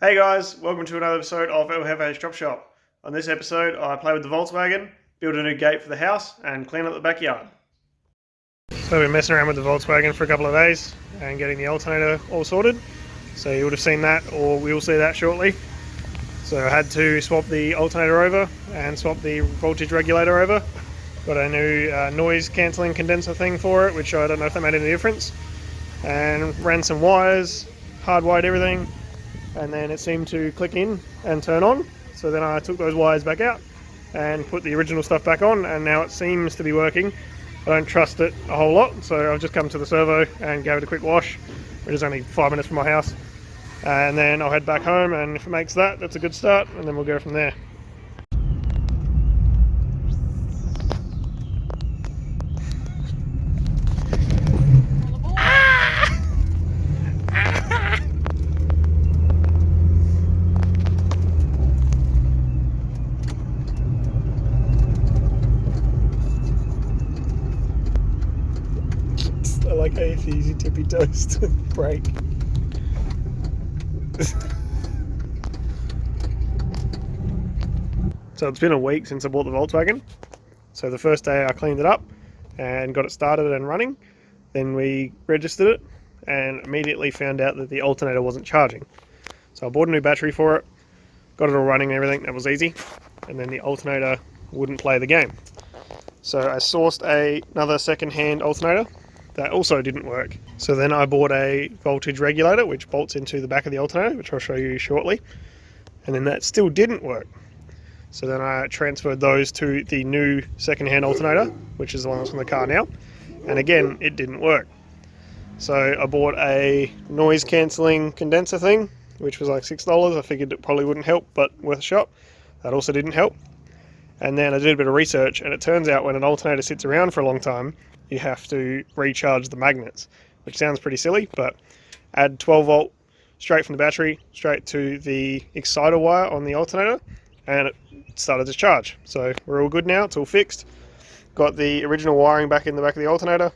Hey guys, welcome to another episode of El Jefe's Chop Shop. On this episode, I play with the Volkswagen, build a new gate for the house, and clean up the backyard. So we've been messing around with the Volkswagen for a couple of days and getting the alternator all sorted. So you would have seen that, or we'll see that shortly. So I had to swap the alternator over and swap the voltage regulator over. Got a new noise cancelling condenser thing for it, which I don't know if that made any difference. And ran some wires, hardwired everything, and then it seemed to click in and turn on. So then I took those wires back out and put the original stuff back on, and now it seems to be working. I don't trust it a whole lot, so I've just come to the servo and gave it a quick wash, which is only 5 minutes from my house. And then I'll head back home, and if it makes that, that's a good start, and then we'll go from there. I like how it's easy tippy toes to break. So it's been a week since I bought the Volkswagen. So the first day I cleaned it up and got it started and running. Then we registered it and immediately found out that the alternator wasn't charging. So I bought a new battery for it, got it all running and everything. That was easy. And then the alternator wouldn't play the game. So I sourced another second-hand alternator that also didn't work. So then I bought a voltage regulator which bolts into the back of the alternator, which I'll show you shortly. And then that still didn't work. So then I transferred those to the new second-hand alternator, which is the one that's on the car now. And again, it didn't work. So I bought a noise cancelling condenser thing, which was like $6. I figured it probably wouldn't help, but worth a shot. That also didn't help. And then I did a bit of research, and it turns out when an alternator sits around for a long time, you have to recharge the magnets, which sounds pretty silly, but add 12 volt straight from the battery, straight to the exciter wire on the alternator, and it started to charge. So we're all good now, it's all fixed. Got the original wiring back in the back of the alternator.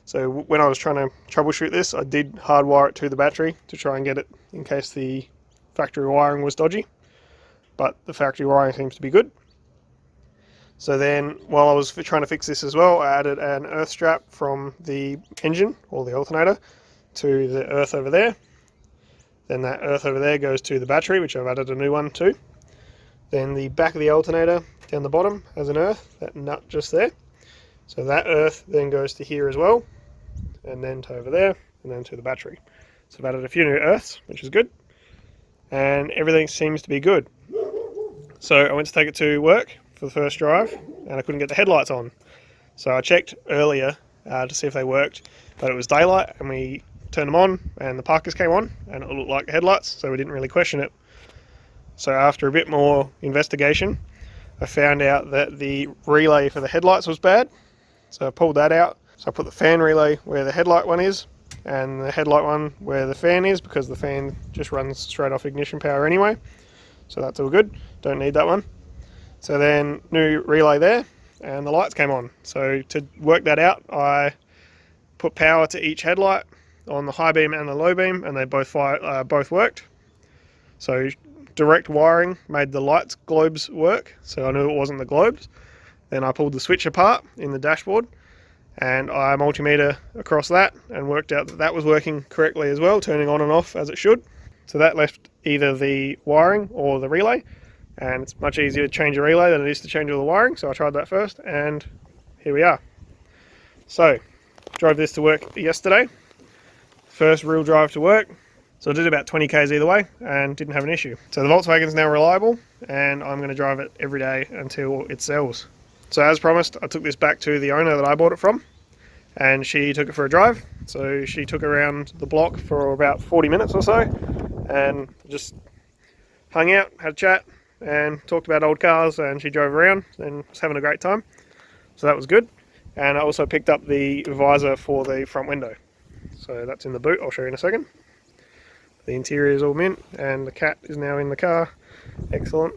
So when I was trying to troubleshoot this, I did hardwire it to the battery to try and get it in case the factory wiring was dodgy. But the factory wiring seems to be good. So then, while I was trying to fix this as well, I added an earth strap from the engine, or the alternator, to the earth over there. Then that earth over there goes to the battery, which I've added a new one to. Then the back of the alternator, down the bottom, has an earth, that nut just there. So that earth then goes to here as well, and then to over there, and then to the battery. So I've added a few new earths, which is good. And everything seems to be good. So I went to take it to work for the first drive, and I couldn't get the headlights on. So I checked earlier to see if they worked, but it was daylight, and we turned them on, and the parkers came on, and it looked like headlights, so we didn't really question it. So after a bit more investigation, I found out that the relay for the headlights was bad. So I pulled that out. So I put the fan relay where the headlight one is, and the headlight one where the fan is, because the fan just runs straight off ignition power anyway. So that's all good. Don't need that one. So then new relay there, and the lights came on. So to work that out, I put power to each headlight on the high beam and the low beam, and they both worked. So direct wiring made the lights globes work, so I knew it wasn't the globes. Then I pulled the switch apart in the dashboard, and I multimeter across that and worked out that that was working correctly as well, turning on and off as it should. So that left either the wiring or the relay, and it's much easier to change a relay than it is to change all the wiring, so I tried that first, and here we are. So drove this to work yesterday, first real drive to work. So I did about 20 k's either way and didn't have an issue. So the Volkswagen's now reliable, and I'm going to drive it every day until it sells. So as promised, I took this back to the owner that I bought it from, and she took it for a drive. So she took around the block for about 40 minutes or so, and just hung out, had a chat, and talked about old cars, and she drove around and was having a great time. So that was good. And I also picked up the visor for the front window. So that's in the boot, I'll show you in a second. The interior is all mint, and the cat is now in the car. Excellent.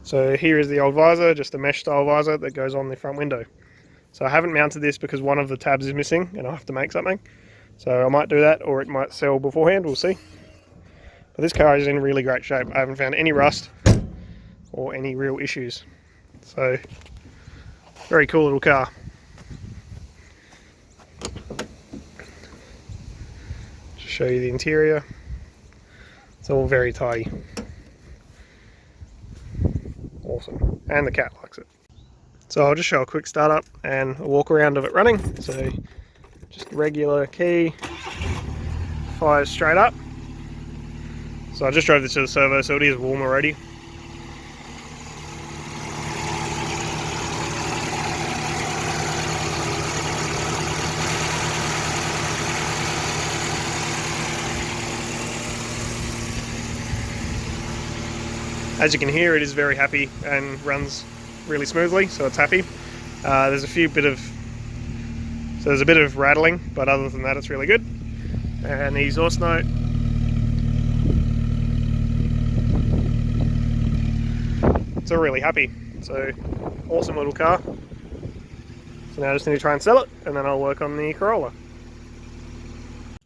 So here is the old visor, just a mesh style visor that goes on the front window. So I haven't mounted this because one of the tabs is missing and I'll have to make something. So I might do that, or it might sell beforehand, we'll see. But this car is in really great shape. I haven't found any rust or any real issues. So, very cool little car. Just show you the interior. It's all very tidy. Awesome. And the cat likes it. So I'll just show a quick startup and a walk around of it running. So just regular key, fires straight up. So I just drove this to the servo, so it is warm already. As you can hear, it is very happy and runs really smoothly, so it's happy. There's a bit of rattling, but other than that, it's really good. And the exhaust note. It's all really happy. So awesome little car. So now I just need to try and sell it, and then I'll work on the Corolla.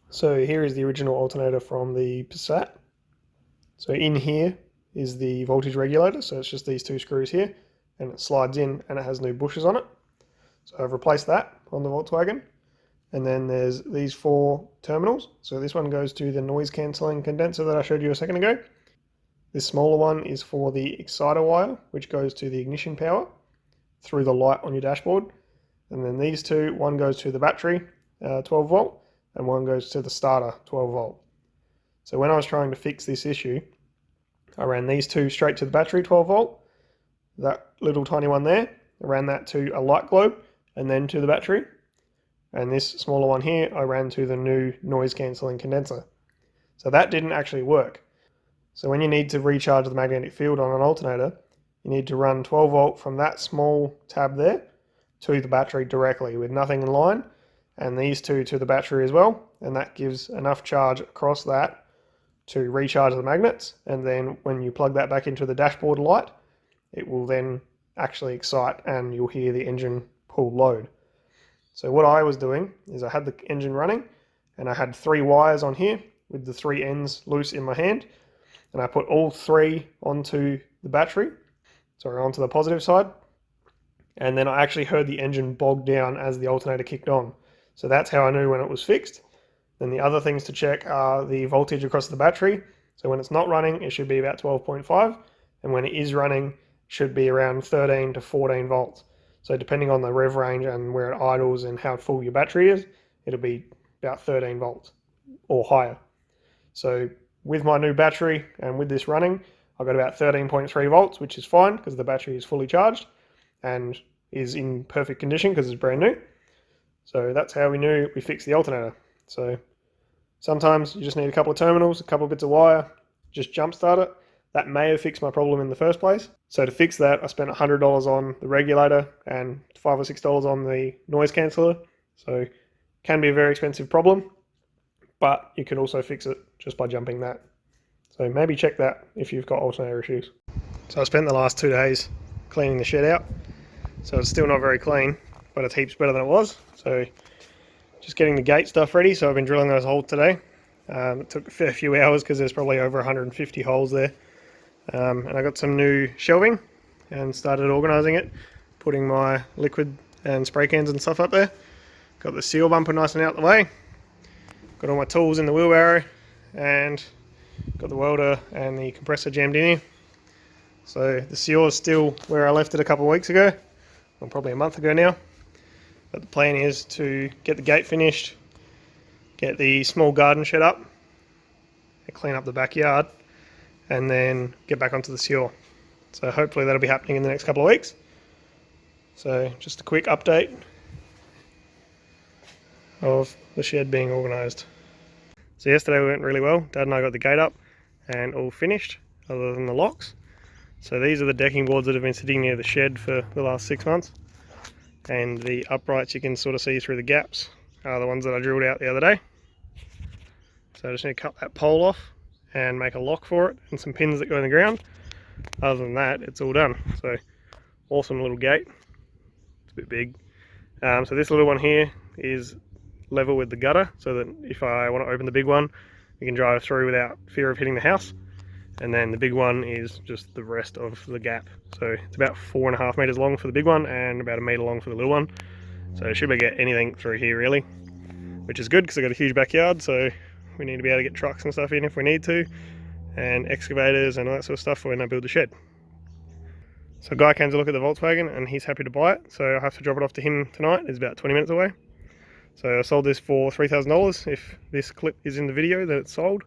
So here is the original alternator from the Passat. So in here is the voltage regulator, so it's just these two screws here, and it slides in and it has new bushes on it. So I've replaced that on the Volkswagen. And then there's these 4 terminals. So this one goes to the noise cancelling condenser that I showed you a second ago. This smaller one is for the exciter wire, which goes to the ignition power through the light on your dashboard. And then these two, one goes to the battery, 12 volt, and one goes to the starter, 12 volt. So when I was trying to fix this issue, I ran these two straight to the battery, 12 volt. That little tiny one there, I ran that to a light globe and then to the battery. And this smaller one here, I ran to the new noise cancelling condenser. So that didn't actually work. So when you need to recharge the magnetic field on an alternator, you need to run 12 volt from that small tab there to the battery directly with nothing in line, and these two to the battery as well. And that gives enough charge across that to recharge the magnets, and then when you plug that back into the dashboard light, it will then actually excite and you'll hear the engine pull load. So what I was doing is I had the engine running and I had 3 wires on here with the 3 ends loose in my hand, and I put all 3 onto the battery, onto the positive side, and then I actually heard the engine bog down as the alternator kicked on. So that's how I knew when it was fixed. Then the other things to check are the voltage across the battery. So when it's not running, it should be about 12.5, and when it is running, it should be around 13 to 14 volts. So depending on the rev range and where it idles and how full your battery is, it'll be about 13 volts or higher. So with my new battery and with this running, I've got about 13.3 volts, which is fine because the battery is fully charged and is in perfect condition because it's brand new. So that's how we knew we fixed the alternator. So sometimes you just need a couple of terminals, a couple of bits of wire, just jump start it. That may have fixed my problem in the first place. So to fix that, I spent $100 on the regulator and $5 or $6 on the noise canceller. So it can be a very expensive problem, but you can also fix it just by jumping that. So maybe check that if you've got alternator issues. So I spent the last 2 days cleaning the shed out. So it's still not very clean, but it's heaps better than it was. So just getting the gate stuff ready. So I've been drilling those holes today. It took a fair few hours because there's probably over 150 holes there. And I got some new shelving and started organising it, putting my liquid and spray cans and stuff up there. Got the seal bumper nice and out the way. Got all my tools in the wheelbarrow and got the welder and the compressor jammed in here. So the seal is still where I left it a couple of weeks ago, or probably a month ago now. But the plan is to get the gate finished, get the small garden shed up, and clean up the backyard, and then get back onto the seal. So hopefully that'll be happening in the next couple of weeks. So just a quick update of the shed being organised. So yesterday went really well. Dad and I got the gate up and all finished, other than the locks. So these are the decking boards that have been sitting near the shed for the last 6 months. And the uprights you can sort of see through the gaps are the ones that I drilled out the other day. So I just need to cut that pole off and make a lock for it and some pins that go in the ground. Other than that, it's all done. So awesome little gate. It's a bit big. So this little one here is level with the gutter, so that if I want to open the big one, we can drive through without fear of hitting the house. And then the big one is just the rest of the gap. So it's about 4.5 meters long for the big one and about 1 meter long for the little one. So it should be get anything through here really, which is good because I've got a huge backyard, so we need to be able to get trucks and stuff in if we need to, and excavators and all that sort of stuff for when I build the shed. So a guy came to look at the Volkswagen and he's happy to buy it, so I have to drop it off to him tonight. It's about 20 minutes away. So I sold this for $3,000 if this clip is in the video that it's sold.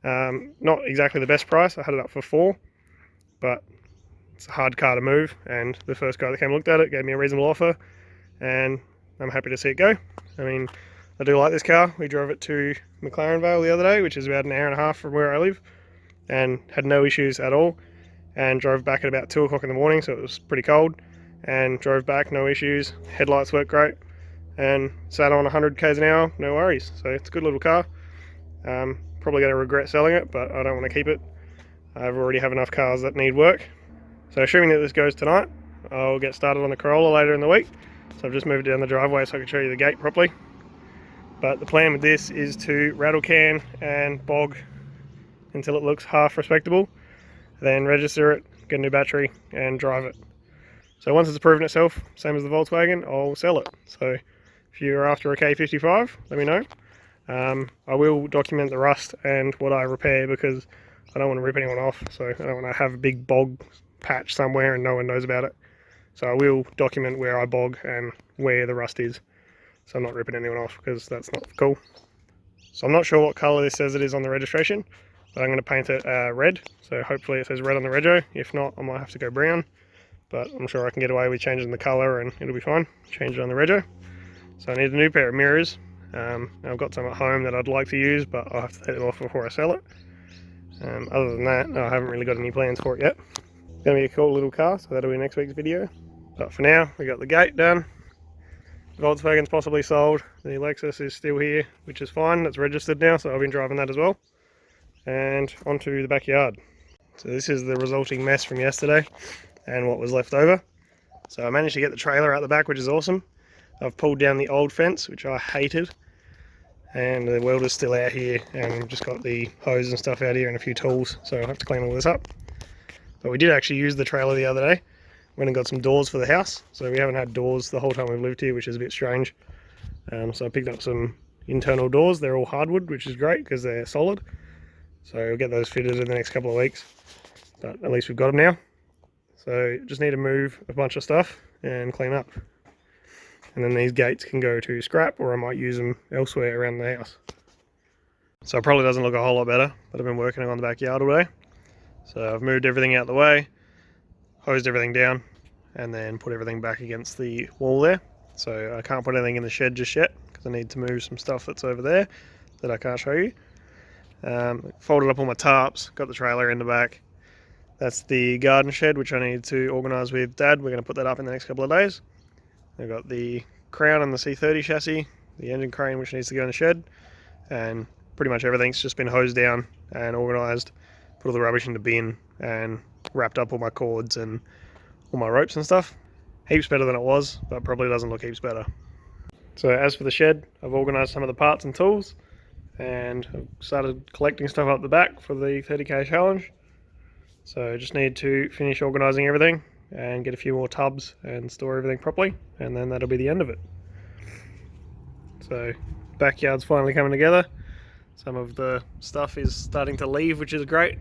Not exactly the best price, I had it up for $4, but it's a hard car to move, and the first guy that came and looked at it gave me a reasonable offer, and I'm happy to see it go. I mean, I do like this car. We drove it to McLaren Vale the other day, which is about 1.5 hours from where I live, and had no issues at all, and drove back at about 2 o'clock in the morning, so it was pretty cold, and drove back, no issues. Headlights work great, and sat on 100 k's an hour, no worries. So it's a good little car. Probably going to regret selling it, but I don't want to keep it. I already have enough cars that need work. So assuming that this goes tonight, I'll get started on the Corolla later in the week. So I've just moved it down the driveway so I can show you the gate properly. But the plan with this is to rattle can and bog until it looks half respectable, then register it, get a new battery and drive it. So once it's proven itself, same as the Volkswagen, I'll sell it. So if you're after a K55, let me know. I will document the rust and what I repair, because I don't want to rip anyone off, so I don't want to have a big bog patch somewhere and no one knows about it. So I will document where I bog and where the rust is, so I'm not ripping anyone off, because that's not cool. So I'm not sure what colour this says it is on the registration, but I'm going to paint it red, so hopefully it says red on the rego. If not, I might have to go brown, but I'm sure I can get away with changing the colour and it'll be fine. Change it on the rego. So I need a new pair of mirrors. I've got some at home that I'd like to use, but I'll have to take them off before I sell it. Other than that, I haven't really got any plans for it yet. It's going to be a cool little car, so that'll be next week's video. But for now, we got the gate done. The Volkswagen's possibly sold. The Lexus is still here, which is fine. It's registered now, so I've been driving that as well. And onto the backyard. So this is the resulting mess from yesterday and what was left over. So I managed to get the trailer out the back, which is awesome. I've pulled down the old fence, which I hated, and the welder's still out here, and I've just got the hose and stuff out here and a few tools, so I have to clean all this up. But we did actually use the trailer the other day. Went and got some doors for the house, so we haven't had doors the whole time we've lived here, which is a bit strange. So I picked up some internal doors. They're all hardwood, which is great because they're solid. So we'll get those fitted in the next couple of weeks, but at least we've got them now. So just need to move a bunch of stuff and clean up. And then these gates can go to scrap, or I might use them elsewhere around the house. So it probably doesn't look a whole lot better, but I've been working on the backyard all day. So I've moved everything out the way, hosed everything down, and then put everything back against the wall there. So I can't put anything in the shed just yet, because I need to move some stuff that's over there that I can't show you. Folded up all my tarps, got the trailer in the back. That's the garden shed, which I need to organise with Dad. We're going to put that up in the next couple of days. I've got the crown and the C30 chassis, the engine crane which needs to go in the shed, and pretty much everything's just been hosed down and organised, put all the rubbish in the bin and wrapped up all my cords and all my ropes and stuff. Heaps better than it was, but probably doesn't look heaps better. So as for the shed, I've organised some of the parts and tools, and I've started collecting stuff up the back for the 30k challenge. So I just need to finish organising everything and get a few more tubs and store everything properly, and then that'll be the end of it. So backyard's finally coming together. Some of the stuff is starting to leave, which is great.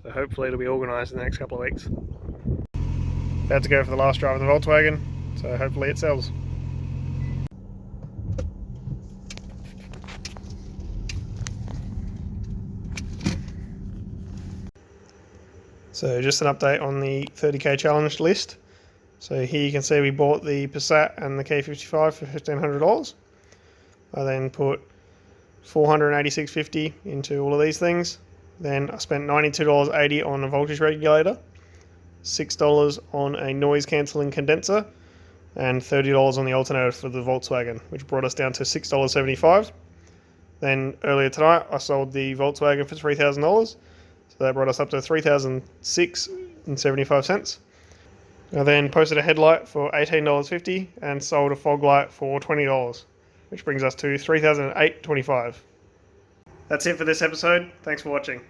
So hopefully it'll be organised in the next couple of weeks. About to go for the last drive of the Volkswagen, so hopefully it sells. So just an update on the 30k challenge list. So here you can see we bought the Passat and the K55 for $1,500. I then put $486.50 into all of these things. Then I spent $92.80 on a voltage regulator, $6 on a noise cancelling condenser, and $30 on the alternator for the Volkswagen, which brought us down to $6.75. Then earlier tonight I sold the Volkswagen for $3,000. So that brought us up to $3,006.75. I then posted a headlight for $18.50 and sold a fog light for $20. which brings us to $3,825. That's it for this episode. Thanks for watching.